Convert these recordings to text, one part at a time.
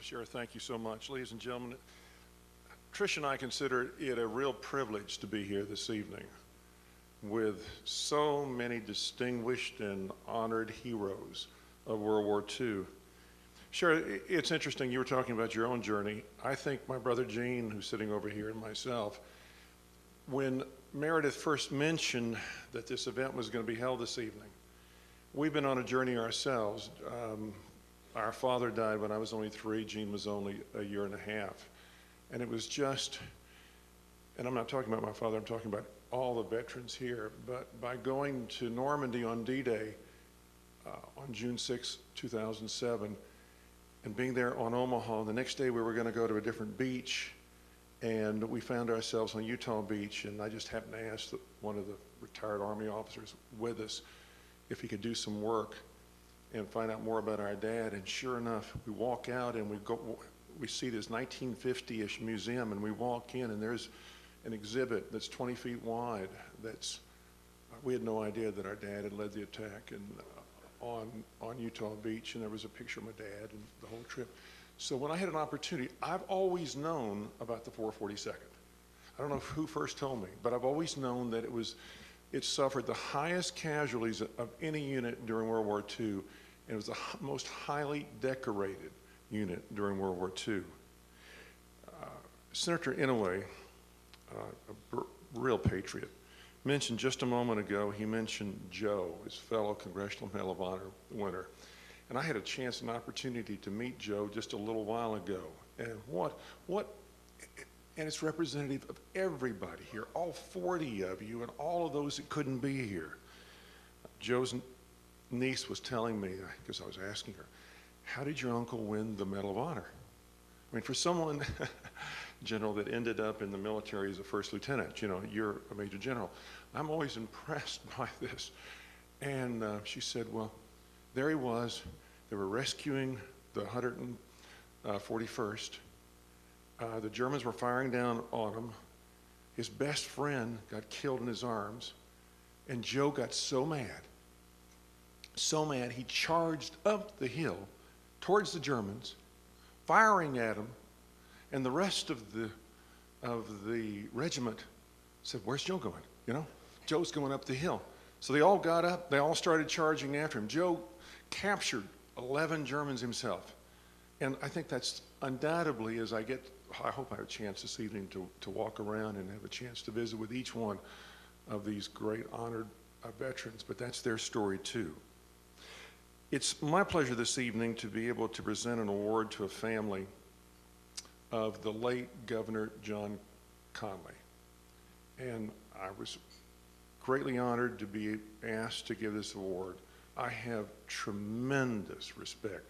Sure, thank you so much. Ladies and gentlemen, Trish and I consider it a real privilege to be here this evening with so many distinguished and honored heroes of World War II. Sure, it's interesting, you were talking about your own journey. I think my brother Gene, who's sitting over here, and myself, when Meredith first mentioned that this event was going to be held this evening, we've been on a journey ourselves. Our father died when I was only 3, Gene was only a year and a half. And it was just, and I'm not talking about my father, I'm talking about all the veterans here, but by going to Normandy on D-Day on June 6, 2007, and being there on Omaha, the next day we were going to go to a different beach, and we found ourselves on Utah Beach, and I just happened to ask one of the retired Army officers with us if he could do some work and find out more about our dad. And sure enough, we walk out and we see this 1950-ish museum, and we walk in and there's an exhibit that's 20 feet wide. We had no idea that our dad had led the attack on Utah Beach, and there was a picture of my dad and the whole trip. So when I had an opportunity, I've always known about the 442nd. I don't know who first told me, but I've always known that it suffered the highest casualties of any unit during World War II, and it was the most highly decorated unit during World War II. Senator Inouye, a real patriot, mentioned just a moment ago, he mentioned Joe, his fellow Congressional Medal of Honor winner. And I had a chance and opportunity to meet Joe just a little while ago. And and it's representative of everybody here, all 40 of you and all of those that couldn't be here. Joe's niece was telling me, because I was asking her, how did your uncle win the Medal of Honor? I mean, for someone, General, that ended up in the military as a first lieutenant, you're a major general. I'm always impressed by this. And she said, well, there he was. They were rescuing the 141st. The Germans were firing down on him. His best friend got killed in his arms, and Joe got so mad, he charged up the hill towards the Germans, firing at them, and the rest of the regiment said, where's Joe going? Joe's going up the hill. So they all got up, they all started charging after him. Joe captured 11 Germans himself. And I think that's undoubtedly, I hope I have a chance this evening to walk around and have a chance to visit with each one of these great honored veterans, but that's their story too. It's my pleasure this evening to be able to present an award to a family of the late Governor John Conley. And I was greatly honored to be asked to give this award. I have tremendous respect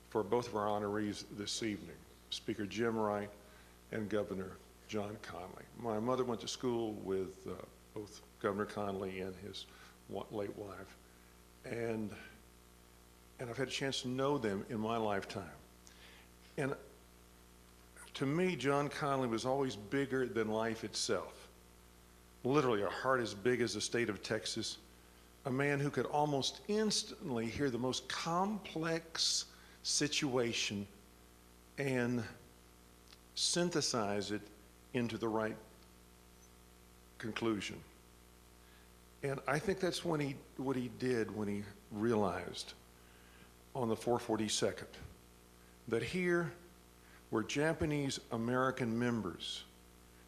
for both of our honorees this evening, Speaker Jim Wright and Governor John Conley. My mother went to school with both Governor Conley and his late wife, and I've had a chance to know them in my lifetime. And to me, John Conley was always bigger than life itself. Literally a heart as big as the state of Texas, a man who could almost instantly hear the most complex situation and synthesize it into the right conclusion. And I think that's what he did when he realized on the 442nd that here were Japanese American members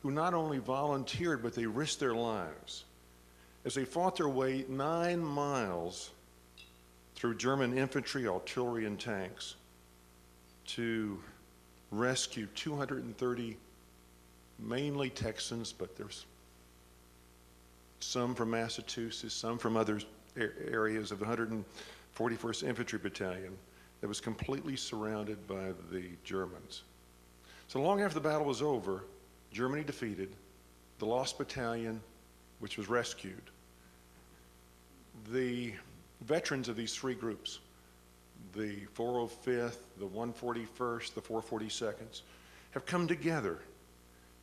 who not only volunteered, but they risked their lives as they fought their way 9 miles through German infantry, artillery, and tanks to rescue 230 mainly Texans, but there's some from Massachusetts, some from other areas of the 141st Infantry Battalion that was completely surrounded by the Germans. So long after the battle was over, Germany defeated, the lost battalion, which was rescued. The veterans of these 3 groups, the 405th, the 141st, the 442nd, have come together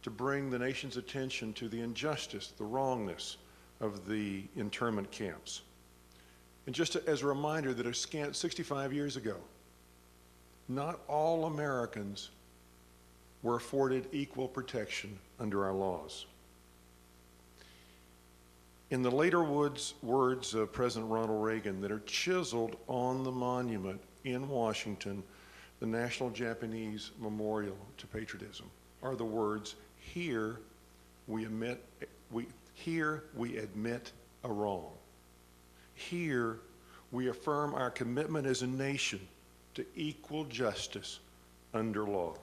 to bring the nation's attention to the injustice, the wrongness of the internment camps. And just as a reminder that a scant 65 years ago, not all Americans were afforded equal protection under our laws. In the later words of President Ronald Reagan that are chiseled on the monument in Washington, the National Japanese Memorial to Patriotism, are the words, "Here we admit a wrong. Here we affirm our commitment as a nation to equal justice under law."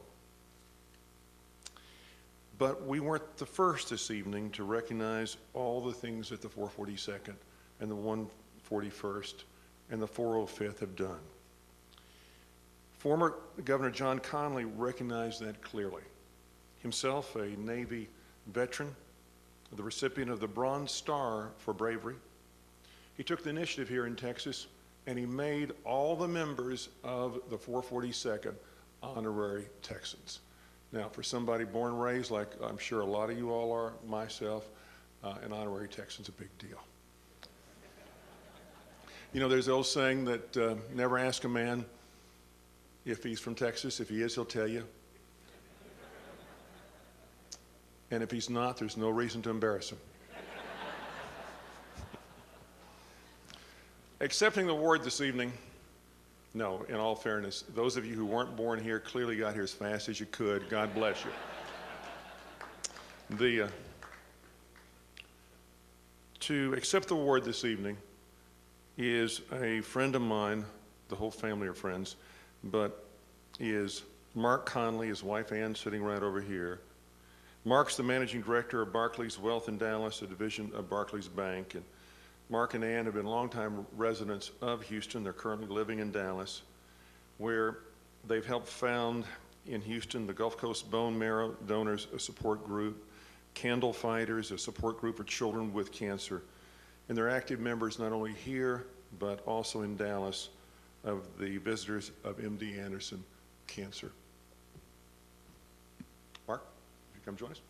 But we weren't the first this evening to recognize all the things that the 442nd and the 141st and the 405th have done. Former Governor John Connally recognized that clearly. Himself a Navy veteran, the recipient of the Bronze Star for bravery, he took the initiative here in Texas and he made all the members of the 442nd honorary Texans. Now, for somebody born and raised, like I'm sure a lot of you all are, myself, an honorary Texan's a big deal. You know, there's the old saying that never ask a man if he's from Texas. If he is, he'll tell you. And if he's not, there's no reason to embarrass him. Accepting the award this evening, no, in all fairness, those of you who weren't born here clearly got here as fast as you could. God bless you. To accept the award this evening is a friend of mine, the whole family are friends, but is Mark Conley, his wife Ann sitting right over here. Mark's the managing director of Barclays Wealth in Dallas, a division of Barclays Bank. And Mark and Ann have been longtime residents of Houston. They're currently living in Dallas, where they've helped found in Houston the Gulf Coast Bone Marrow Donors Support Group, Candle Fighters, a support group for children with cancer. And they're active members not only here, but also in Dallas of the Visitors of MD Anderson Cancer. Mark, would you come join us?